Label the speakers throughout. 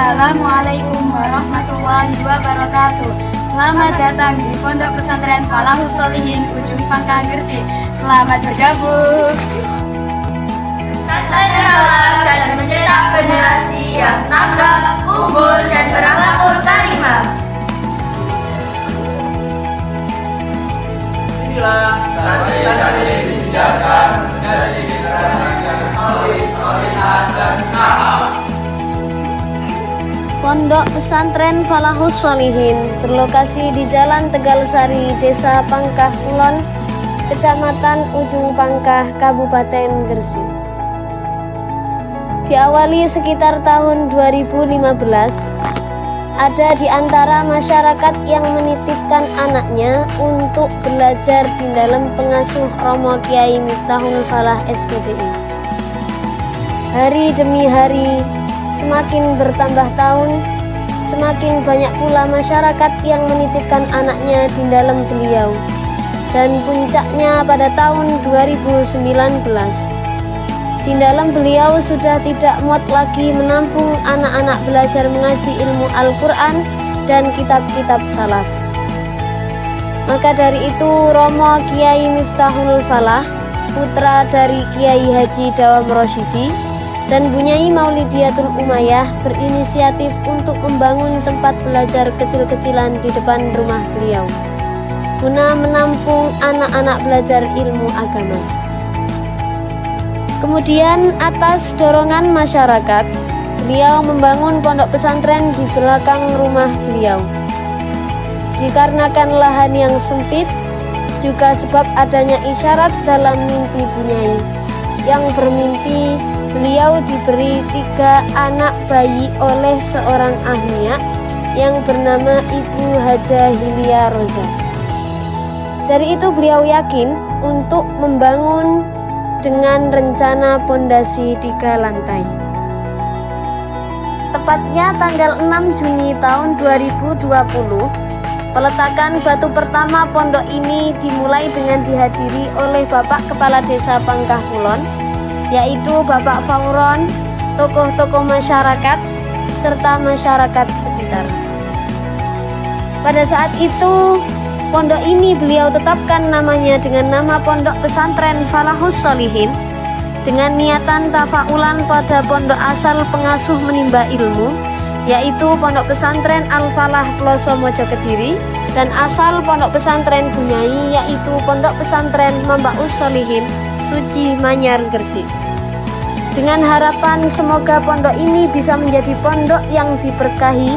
Speaker 1: Assalamualaikum warahmatullahi wabarakatuh. Selamat datang di Pondok Pesantren Falahus Sholihin Ujung Pangkah Gresik. Selamat bergabung.
Speaker 2: Pesantren dalam dan mencetak generasi yang tanggap, unggul, dan berakhlakul karimah.
Speaker 3: Inilah santri-santri disiapkan menjadi generasi yang solih, solihah, dan kahal.
Speaker 4: Pondok Pesantren Falahus Sholihin berlokasi di Jalan Tegalsari, Desa Pangkah Kulon, Kecamatan Ujung Pangkah, Kabupaten Gresik. Diawali sekitar tahun 2015, ada di antara masyarakat yang menitipkan anaknya untuk belajar di dalam pengasuh Romo Kiai Miftahul Falah SPDI. Hari demi hari, semakin bertambah tahun, semakin banyak pula masyarakat yang menitipkan anaknya di dalam beliau. Dan puncaknya pada tahun 2019, di dalam beliau sudah tidak muat lagi menampung anak-anak belajar mengaji ilmu Al-Quran dan kitab-kitab salaf. Maka dari itu Romo Kiai Miftahul Falah, putra dari Kiai Haji Dawam Rosyidi dan Bunyai Maulidiyatul Umayyah, berinisiatif untuk membangun tempat belajar kecil-kecilan di depan rumah beliau guna menampung anak-anak belajar ilmu agama. Kemudian atas dorongan masyarakat, beliau membangun pondok pesantren di belakang rumah beliau. Dikarenakan lahan yang sempit, juga sebab adanya isyarat dalam mimpi Bunyai yang bermimpi beliau diberi 3 anak bayi oleh seorang ahliya yang bernama Ibu Hajah Hilya Roza. Dari itu beliau yakin untuk membangun dengan rencana pondasi 3 lantai. Tepatnya tanggal 6 Juni tahun 2020, peletakan batu pertama pondok ini dimulai dengan dihadiri oleh Bapak Kepala Desa Pangkah Kulon, yaitu Bapak Fauron, tokoh-tokoh masyarakat, serta masyarakat sekitar. Pada saat itu, pondok ini beliau tetapkan namanya dengan nama Pondok Pesantren Falahus Sholihin dengan niatan tafaulan pada pondok asal pengasuh menimba ilmu, yaitu Pondok Pesantren Al-Falah Ploso Mojo Kediri, dan asal Pondok Pesantren Bunyai, yaitu Pondok Pesantren Mambaus Sholihin Suci Manyar Gresik. Dengan harapan semoga pondok ini bisa menjadi pondok yang diberkahi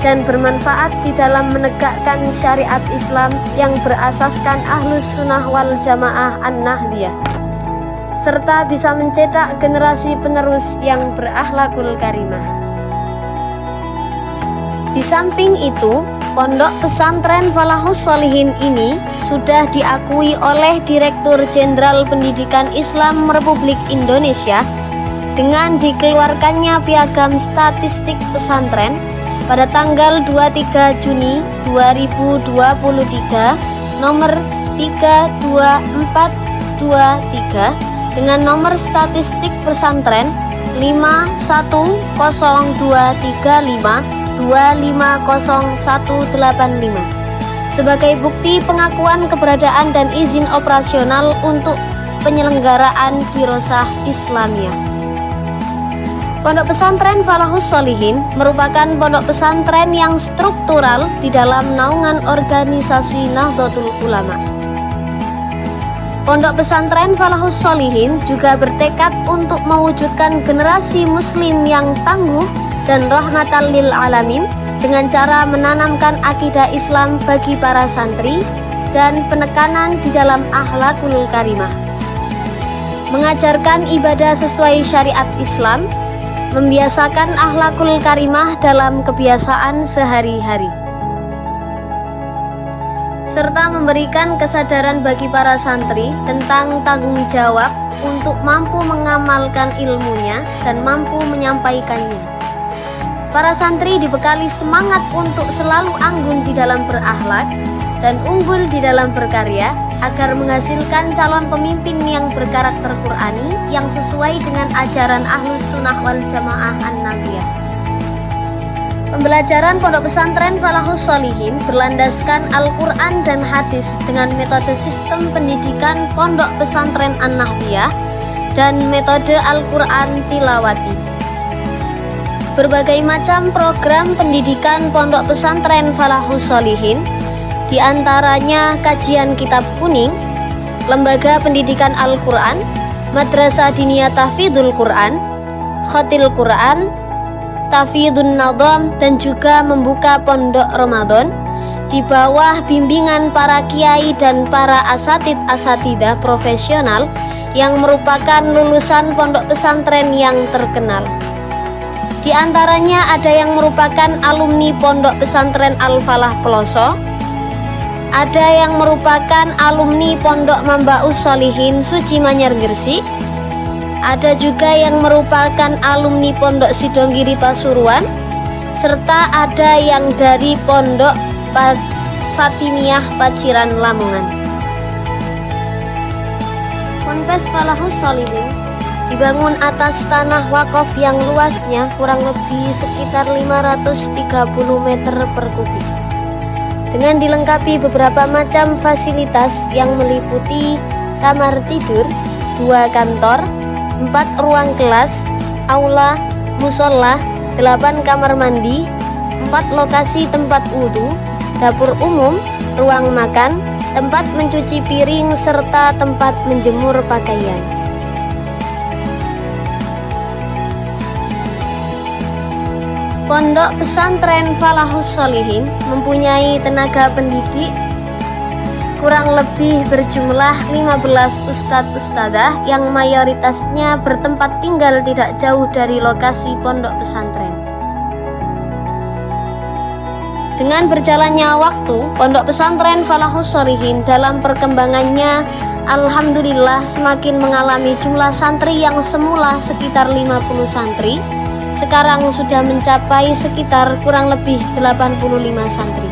Speaker 4: dan bermanfaat di dalam menegakkan syariat Islam yang berasaskan Ahlus Sunnah wal Jamaah An-Nahliyah, serta bisa mencetak generasi penerus yang berakhlakul karimah. Di samping itu, Pondok Pesantren Falahus Sholihin ini sudah diakui oleh Direktur Jenderal Pendidikan Islam Republik Indonesia dengan dikeluarkannya Piagam Statistik Pesantren pada tanggal 23 Juni 2023 nomor 32423 dengan nomor statistik pesantren 510235250185 sebagai bukti pengakuan keberadaan dan izin operasional untuk penyelenggaraan dirosah Islamiyah. Pondok Pesantren Falahus Sholihin merupakan pondok pesantren yang struktural di dalam naungan organisasi Nahdlatul Ulama. Pondok Pesantren Falahus Sholihin juga bertekad untuk mewujudkan generasi muslim yang tangguh dan rahmatan lil alamin dengan cara menanamkan akidah Islam bagi para santri dan penekanan di dalam akhlakul karimah, mengajarkan ibadah sesuai syariat Islam, membiasakan akhlakul karimah dalam kebiasaan sehari-hari, serta memberikan kesadaran bagi para santri tentang tanggung jawab untuk mampu mengamalkan ilmunya dan mampu menyampaikannya. Para santri dibekali semangat untuk selalu anggun di dalam berakhlak dan unggul di dalam berkarya agar menghasilkan calon pemimpin yang berkarakter Qur'ani yang sesuai dengan ajaran Ahlus Sunnah wal Jamaah An-Nahliyah. Pembelajaran Pondok Pesantren Falahus Sholihin berlandaskan Al-Quran dan hadis dengan metode sistem pendidikan Pondok Pesantren An-Nahdiyah dan metode Al-Quran Tilawati. Berbagai macam program pendidikan Pondok Pesantren Falahus Sholihin, diantaranya kajian kitab kuning, lembaga pendidikan Al-Quran, Madrasah Diniyah Tahfidzul Quran, Khotil Quran, Tafidun Nadham, dan juga membuka pondok Ramadan di bawah bimbingan para kiai dan para asatidah profesional yang merupakan lulusan pondok pesantren yang terkenal. Di antaranya ada yang merupakan alumni Pondok Pesantren Al-Falah Peloso, ada yang merupakan alumni Pondok Mambaus Sholihin Suci Manyar Gresik, ada juga yang merupakan alumni Pondok Sidonggiri Pasuruan, serta ada yang dari Pondok Fatimiyah Paciran Lamongan. Ponpes Falahus Sholihin dibangun atas tanah wakaf yang luasnya kurang lebih sekitar 530 meter per kubik, dengan dilengkapi beberapa macam fasilitas yang meliputi kamar tidur, 2 kantor, 4 ruang kelas, aula, musola, 8 kamar mandi, 4 lokasi tempat wudhu, dapur umum, ruang makan, tempat mencuci piring, serta tempat menjemur pakaian. Pondok Pesantren Falahus Sholihin mempunyai tenaga pendidik kurang lebih berjumlah 15 ustadz-ustadzah yang mayoritasnya bertempat tinggal tidak jauh dari lokasi pondok pesantren. Dengan berjalannya waktu, Pondok Pesantren Falahus Sholihin dalam perkembangannya alhamdulillah semakin mengalami jumlah santri yang semula sekitar 50 santri, sekarang sudah mencapai sekitar kurang lebih 85 santri.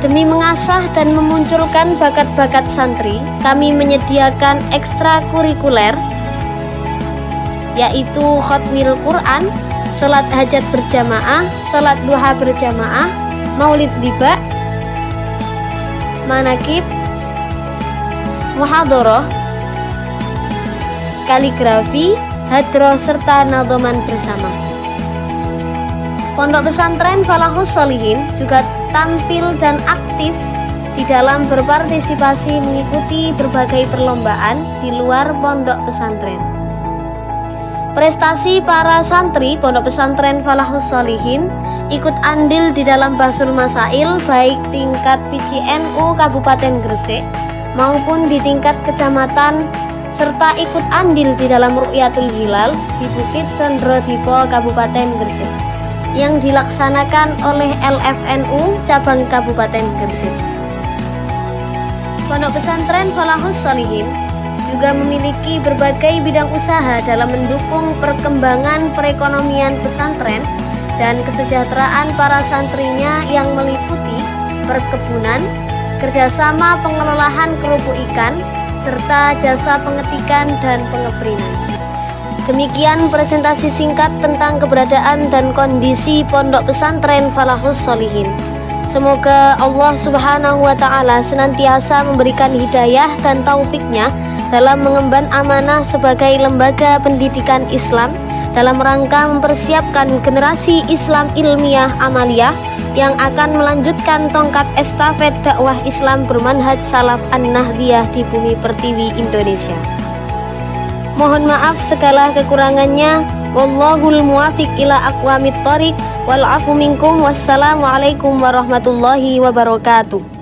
Speaker 4: Demi mengasah dan memunculkan bakat-bakat santri, kami menyediakan ekstrakurikuler, yaitu khotmil Quran, sholat hajat berjamaah, sholat duha berjamaah, maulid tiba, manakib, muhadharah, kaligrafi, hadroh, serta nadhoman bersama. Pondok Pesantren Falahus Sholihin juga tampil dan aktif di dalam berpartisipasi mengikuti berbagai perlombaan di luar pondok pesantren. Prestasi para santri Pondok Pesantren Falahus Sholihin ikut andil di dalam Bahsul Masail baik tingkat PCNU Kabupaten Gresik maupun di tingkat kecamatan, serta ikut andil di dalam Ru'yatul Hilal di Bukit Condrodipo Kabupaten Gresik yang dilaksanakan oleh LFNU cabang Kabupaten Gresik. Pondok Pesantren Falahus Sholihin juga memiliki berbagai bidang usaha dalam mendukung perkembangan perekonomian pesantren dan kesejahteraan para santrinya yang meliputi perkebunan, kerjasama pengelolaan kerupuk ikan, serta jasa pengetikan dan pengeprinan. Demikian presentasi singkat tentang keberadaan dan kondisi Pondok Pesantren Falahus Sholihin. Semoga Allah Subhanahu wa Ta'ala senantiasa memberikan hidayah dan taufiknya dalam mengemban amanah sebagai lembaga pendidikan Islam dalam rangka mempersiapkan generasi Islam ilmiah amaliyah yang akan melanjutkan tongkat estafet dakwah Islam bermanhaj salaf an-nahdiyah di bumi pertiwi Indonesia. Mohon maaf segala kekurangannya. Wallahul muwafiq ila aqwamit thoriq wal afu minkum. Wassalamualaikum warahmatullahi wabarakatuh.